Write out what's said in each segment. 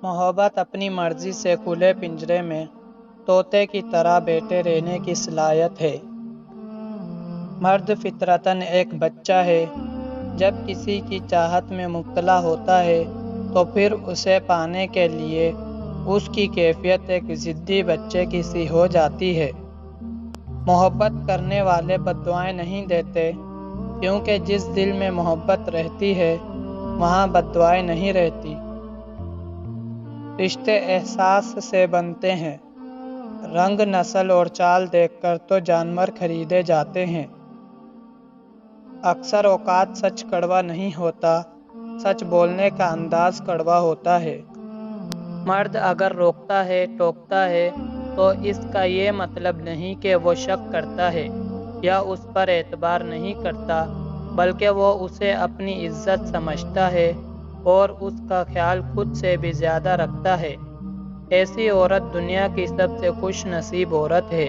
मोहब्बत अपनी मर्जी से खुले पिंजरे में तोते की तरह बैठे रहने की सलाहियत है। मर्द फितरतन एक बच्चा है। जब किसी की चाहत में मुब्तला होता है तो फिर उसे पाने के लिए उसकी कैफियत एक ज़िद्दी बच्चे की सी हो जाती है। मोहब्बत करने वाले बद्दुआएं नहीं देते, क्योंकि जिस दिल में मोहब्बत रहती है वहाँ बद्दुआएं नहीं रहती। रिश्ते एहसास से बनते हैं। रंग, नस्ल और चाल देखकर तो जानवर खरीदे जाते हैं। अक्सर औकात सच कड़वा नहीं होता, सच बोलने का अंदाज कड़वा होता है। मर्द अगर रोकता है, टोकता है, तो इसका ये मतलब नहीं कि वो शक करता है या उस पर एतबार नहीं करता, बल्कि वो उसे अपनी इज्जत समझता है और उसका ख्याल खुद से भी ज़्यादा रखता है। ऐसी औरत दुनिया की सबसे खुश नसीब औरत है।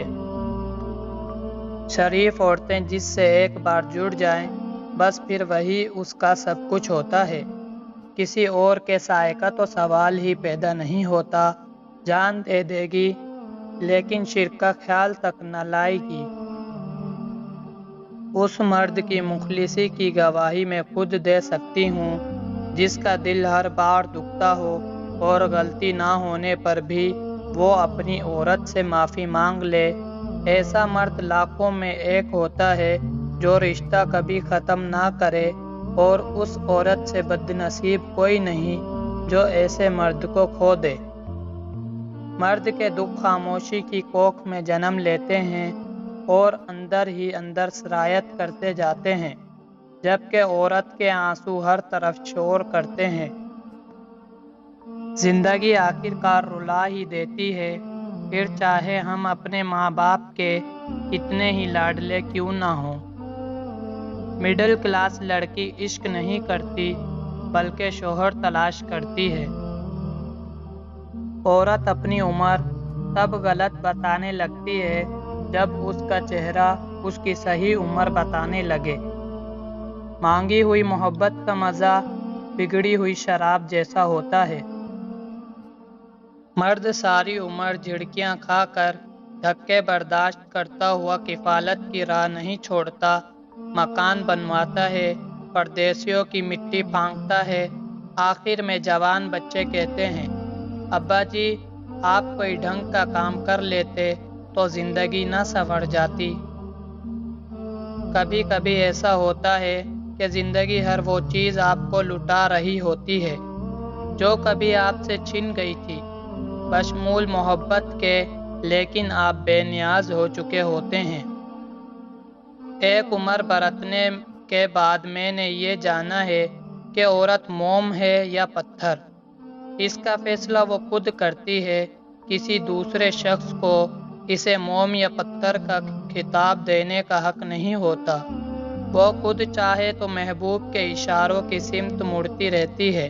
शरीफ औरतें जिससे एक बार जुड़ जाएं, बस फिर वही उसका सब कुछ होता है। किसी और के साए का तो सवाल ही पैदा नहीं होता। जान दे देगी लेकिन शिर्क का ख्याल तक न लाएगी। उस मर्द की मुखलिसी की गवाही मैं खुद दे सकती हूँ, जिसका दिल हर बार दुखता हो और गलती ना होने पर भी वो अपनी औरत से माफ़ी मांग ले। ऐसा मर्द लाखों में एक होता है जो रिश्ता कभी ख़त्म ना करे, और उस औरत से बदनसीब कोई नहीं जो ऐसे मर्द को खो दे। मर्द के दुख खामोशी की कोख में जन्म लेते हैं और अंदर ही अंदर सरायत करते जाते हैं, जबकि औरत के आंसू हर तरफ शोर करते हैं। जिंदगी आखिरकार रुला ही देती है, फिर चाहे हम अपने माँ बाप के कितने ही लाडले क्यों ना हों। मिडिल क्लास लड़की इश्क नहीं करती, बल्कि शोहर तलाश करती है। औरत अपनी उम्र तब गलत बताने लगती है जब उसका चेहरा उसकी सही उम्र बताने लगे। मांगी हुई मोहब्बत का मज़ा बिगड़ी हुई शराब जैसा होता है। मर्द सारी उम्र झिड़कियाँ खाकर धक्के बर्दाश्त करता हुआ किफ़ालत की राह नहीं छोड़ता। मकान बनवाता है, परदेसियों की मिट्टी फांकता है। आखिर में जवान बच्चे कहते हैं, अब्बा जी आप कोई ढंग का काम कर लेते तो ज़िंदगी न संवर जाती। कभी कभी ऐसा होता है कि ज़िंदगी हर वो चीज़ आपको लुटा रही होती है जो कभी आपसे छिन गई थी, बशमूल मोहब्बत के, लेकिन आप बेनियाज हो चुके होते हैं। एक उम्र बरतने के बाद मैंने ये जाना है कि औरत मोम है या पत्थर। इसका फैसला वो खुद करती है। किसी दूसरे शख्स को इसे मोम या पत्थर का खिताब देने का हक नहीं होता। वो खुद चाहे तो महबूब के इशारों की सिमत मुड़ती रहती है,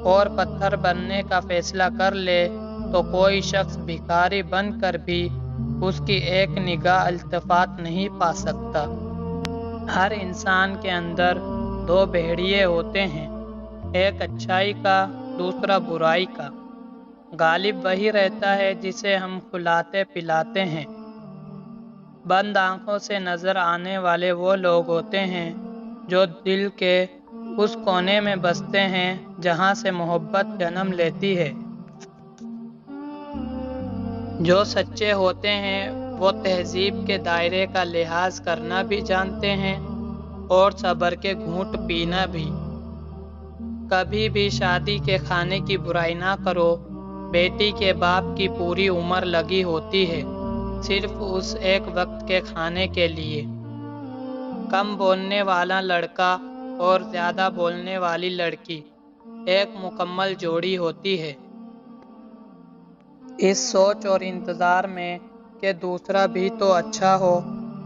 और पत्थर बनने का फैसला कर ले तो कोई शख्स भिखारी बनकर भी उसकी एक निगाह इल्तिफात नहीं पा सकता। हर इंसान के अंदर दो भेड़िए होते हैं, एक अच्छाई का, दूसरा बुराई का। गालिब वही रहता है जिसे हम खिलाते पिलाते हैं। बंद आंखों से नजर आने वाले वो लोग होते हैं जो दिल के उस कोने में बसते हैं जहां से मोहब्बत जन्म लेती है। जो सच्चे होते हैं वो तहजीब के दायरे का लिहाज करना भी जानते हैं और सब्र के घूंट पीना भी। कभी भी शादी के खाने की बुराई ना करो। बेटी के बाप की पूरी उम्र लगी होती है सिर्फ उस एक वक्त के खाने के लिए। कम बोलने वाला लड़का और ज़्यादा बोलने वाली लड़की एक मुकम्मल जोड़ी होती है। इस सोच और इंतज़ार में कि दूसरा भी तो अच्छा हो,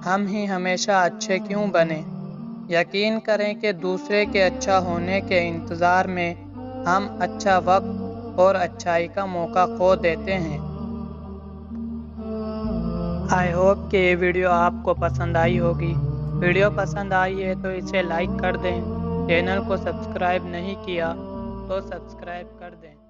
हम ही हमेशा अच्छे क्यों बने। यकीन करें कि दूसरे के अच्छा होने के इंतज़ार में हम अच्छा वक्त और अच्छाई का मौका खो देते हैं। आई होप कि ये वीडियो आपको पसंद आई होगी। वीडियो पसंद आई है तो इसे लाइक कर दें। चैनल को सब्सक्राइब नहीं किया तो सब्सक्राइब कर दें।